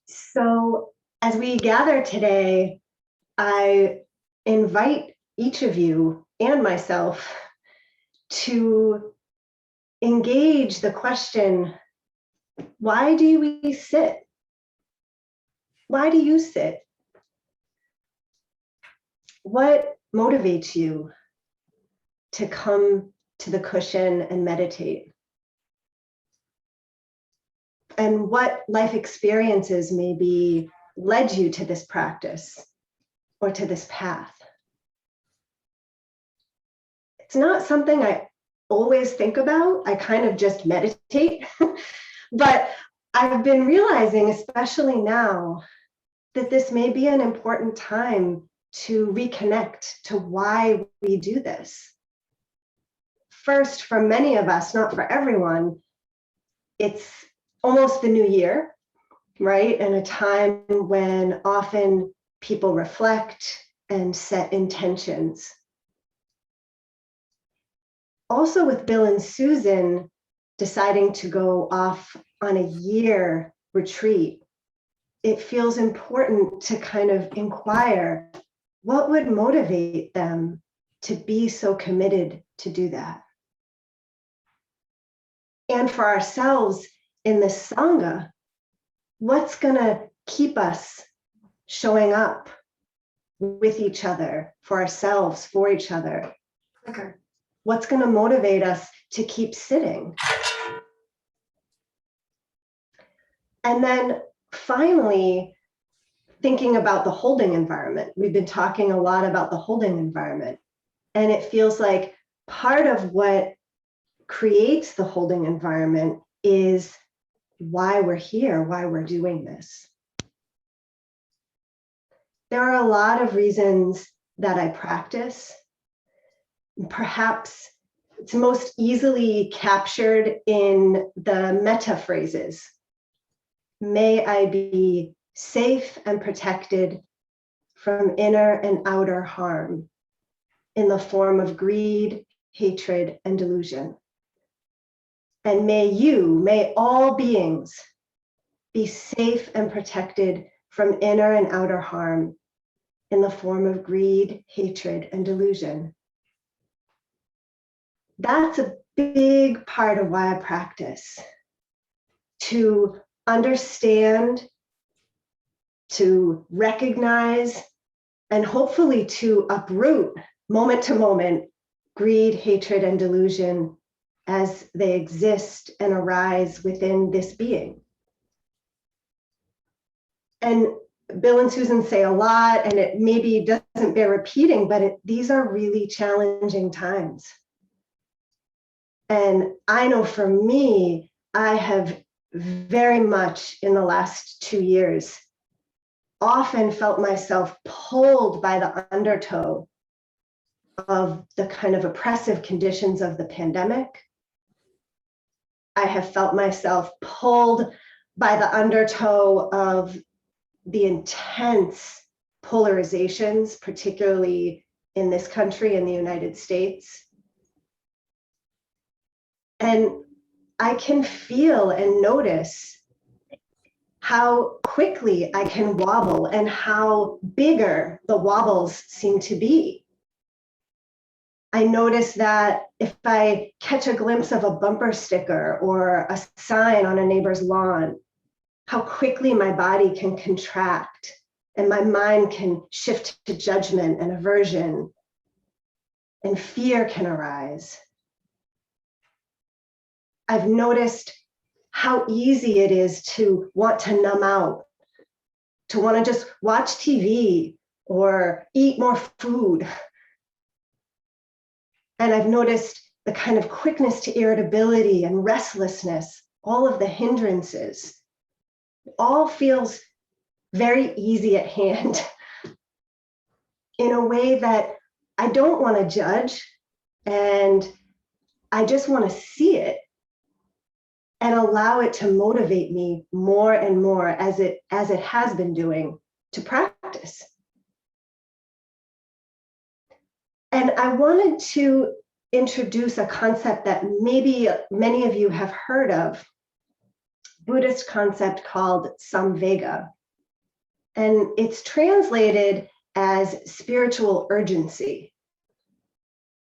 So, as we gather today, I invite each of you and myself to engage the question, why do we sit? Why do you sit? What motivates you to come to the cushion and meditate? And what life experiences maybe led you to this practice or to this path? It's not something I always think about. I kind of just meditate. But I've been realizing, especially now, that this may be an important time to reconnect to why we do this. First, for many of us, not for everyone, it's almost the new year, right? And a time when often people reflect and set intentions. Also, with Bill and Susan deciding to go off on a year retreat, it feels important to kind of inquire what would motivate them to be so committed to do that. And for ourselves in the Sangha, what's going to keep us showing up with each other, for ourselves, for each other? Okay. What's going to motivate us to keep sitting? And then finally, thinking about the holding environment. We've been talking a lot about the holding environment, and it feels like part of what creates the holding environment is why we're here, why we're doing this. There are a lot of reasons that I practice. Perhaps it's most easily captured in the metta phrases. May I be safe and protected from inner and outer harm in the form of greed, hatred, and delusion. And may all beings be safe and protected from inner and outer harm in the form of greed, hatred, and delusion. That's a big part of why I practice. To understand, to recognize, and hopefully to uproot moment to moment greed, hatred, and delusion as they exist and arise within this being. And Bill and Susan say a lot, and it maybe doesn't bear repeating, but these are really challenging times. And I know for me, I have very much in the last 2 years often felt myself pulled by the undertow of the kind of oppressive conditions of the pandemic. I have felt myself pulled by the undertow of the intense polarizations, particularly in this country, in the United States. And I can feel and notice how quickly I can wobble and how bigger the wobbles seem to be. I notice that if I catch a glimpse of a bumper sticker or a sign on a neighbor's lawn, how quickly my body can contract and my mind can shift to judgment and aversion, and fear can arise. I've noticed how easy it is to want to numb out, to want to just watch TV or eat more food. And I've noticed the kind of quickness to irritability and restlessness, all of the hindrances. It all feels very easy at hand in a way that I don't want to judge, and I just want to see it and allow it to motivate me more and more as it has been doing to practice. And I wanted to introduce a concept that maybe many of you have heard of, Buddhist concept called Samvega. and it's translated as spiritual urgency.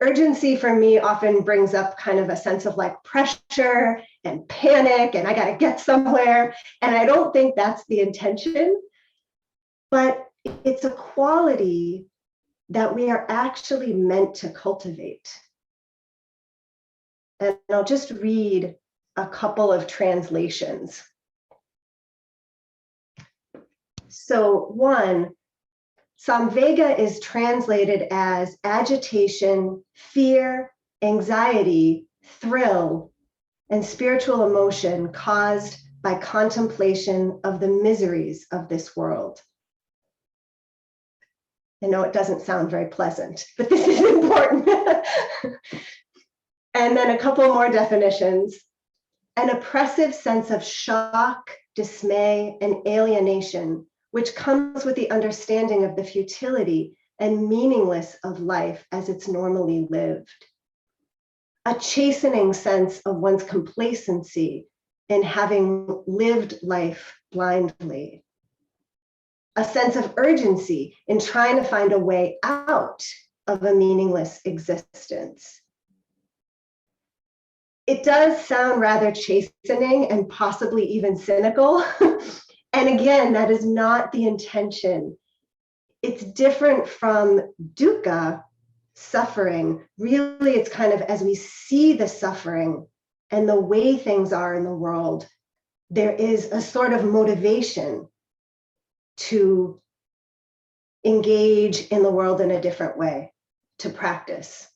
Urgency for me often brings up kind of a sense of like pressure and panic, and I got to get somewhere. And I don't think that's the intention, but it's a quality that we are actually meant to cultivate. And I'll just read a couple of translations. So one, Samvega is translated as agitation, fear, anxiety, thrill, and spiritual emotion caused by contemplation of the miseries of this world. I know it doesn't sound very pleasant, but this is important. And then a couple more definitions. An oppressive sense of shock, dismay, and alienation, which comes with the understanding of the futility and meaningless of life as it's normally lived. A chastening sense of one's complacency in having lived life blindly. A sense of urgency in trying to find a way out of a meaningless existence. It does sound rather chastening and possibly even cynical. And again, that is not the intention. It's different from dukkha, suffering. Really, it's kind of as we see the suffering and the way things are in the world, there is a sort of motivation to engage in the world in a different way, to practice.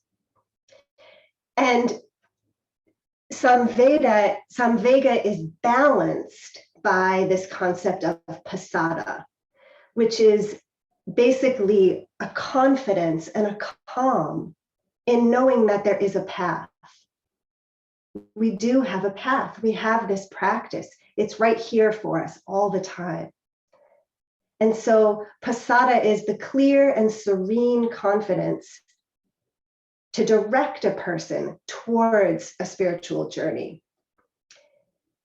And Samvega is balanced by this concept of pasada, which is basically a confidence and a calm in knowing that there is a path. We do have a path. We have this practice. It's right here for us all the time. And so pasada is the clear and serene confidence to direct a person towards a spiritual journey.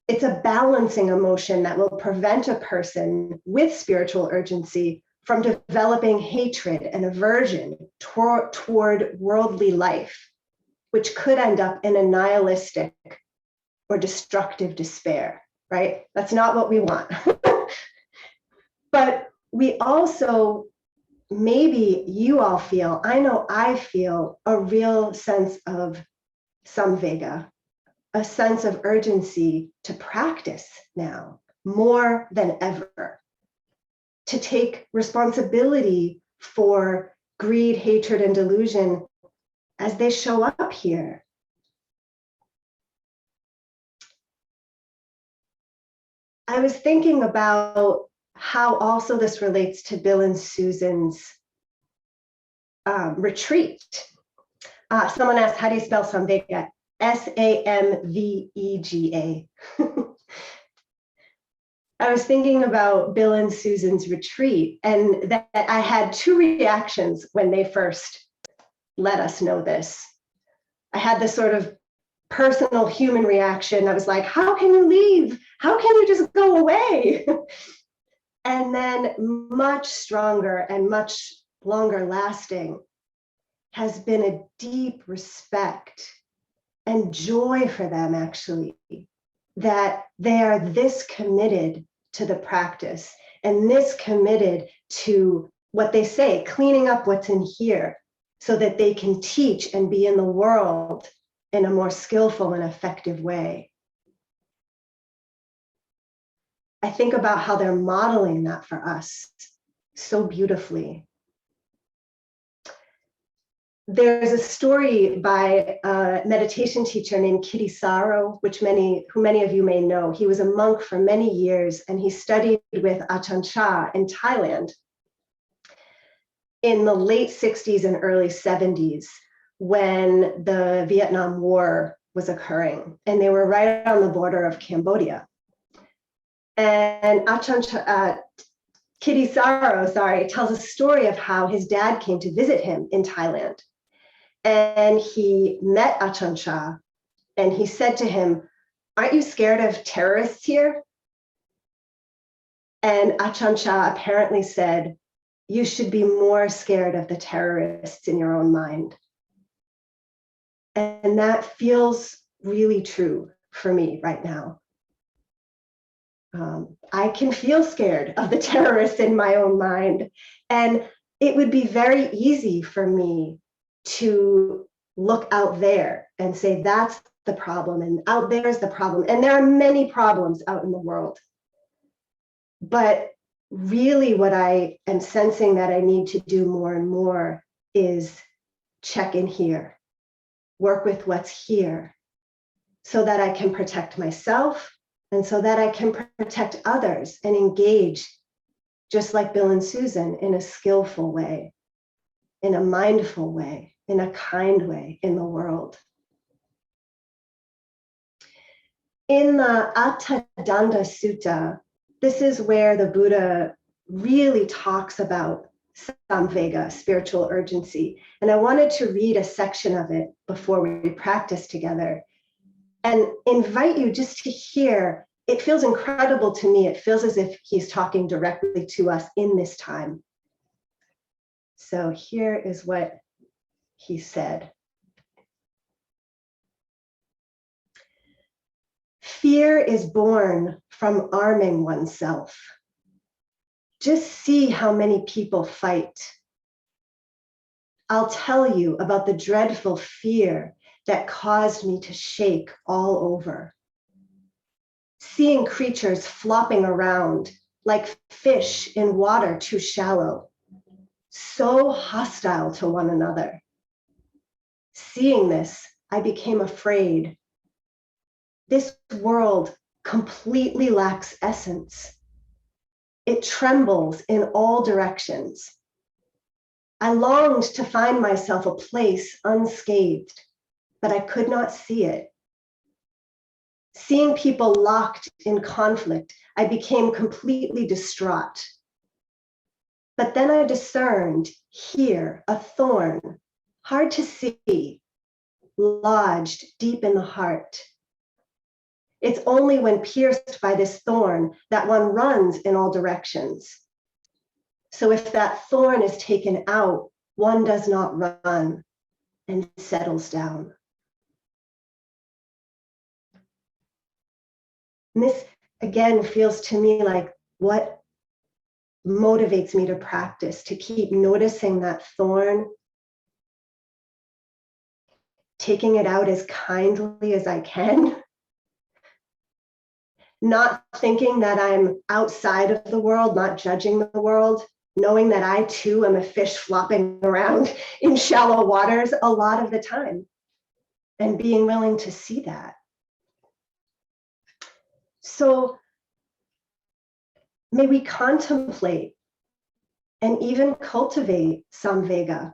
It's a balancing emotion that will prevent a person with spiritual urgency from developing hatred and aversion toward worldly life, which could end up in a nihilistic or destructive despair, right? That's not what we want. But we also, maybe you all feel, I know I feel a real sense of samvega, a sense of urgency to practice now more than ever, to take responsibility for greed, hatred, and delusion as they show up here. I was thinking about how also this relates to Bill and Susan's retreat. Someone asked, how do you spell Samvega? Samvega. I was thinking about Bill and Susan's retreat, and that I had two reactions when they first let us know this. I had this sort of personal human reaction. I was like, how can you leave? How can you just go away? And then much stronger and much longer lasting has been a deep respect and joy for them, actually, that they are this committed to the practice and this committed to what they say, cleaning up what's in here so that they can teach and be in the world in a more skillful and effective way. I think about how they're modeling that for us so beautifully. There's a story by a meditation teacher named Kittisaro, who many of you may know. He was a monk for many years, and he studied with Ajahn Chah in Thailand in the late 60s and early 70s, when the Vietnam War was occurring, and they were right on the border of Cambodia. And Kittisaro, tells a story of how his dad came to visit him in Thailand. And he met Ajahn Chah, and he said to him, "Aren't you scared of terrorists here?" And Ajahn Chah apparently said, you should be more scared of the terrorists in your own mind. And that feels really true for me right now. I can feel scared of the terrorists in my own mind. And it would be very easy for me to look out there and say, that's the problem, and out there's the problem. And there are many problems out in the world. But really what I am sensing that I need to do more and more is check in here, work with what's here, so that I can protect myself and so that I can protect others and engage, just like Bill and Susan, in a skillful way, in a mindful way, in a kind way in the world. In the Attadanda Sutta, this is where the Buddha really talks about Samvega, spiritual urgency. And I wanted to read a section of it before we practice together and invite you just to hear. It feels incredible to me. It feels as if he's talking directly to us in this time. So here is what he said. Fear is born from arming oneself. Just see how many people fight. I'll tell you about the dreadful fear that caused me to shake all over. Seeing creatures flopping around like fish in water too shallow, so hostile to one another. Seeing this, I became afraid. This world completely lacks essence. It trembles in all directions. I longed to find myself a place unscathed, but I could not see it. Seeing people locked in conflict, I became completely distraught. But then I discerned here a thorn, hard to see, lodged deep in the heart. It's only when pierced by this thorn that one runs in all directions. So if that thorn is taken out, one does not run and settles down. And this, again, feels to me like what motivates me to practice, to keep noticing that thorn, taking it out as kindly as I can, not thinking that I'm outside of the world, not judging the world, knowing that I too am a fish flopping around in shallow waters a lot of the time, and being willing to see that. So may we contemplate and even cultivate Samvega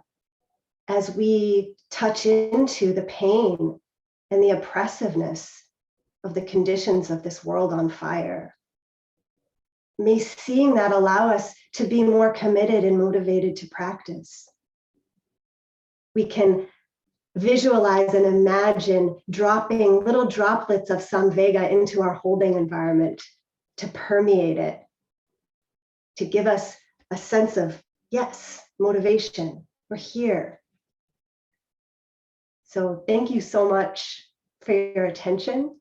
as we touch into the pain and the oppressiveness of the conditions of this world on fire. May seeing that allow us to be more committed and motivated to practice. We can visualize and imagine dropping little droplets of Samvega into our holding environment to permeate it, to give us a sense of, yes, motivation, we're here. So thank you so much for your attention.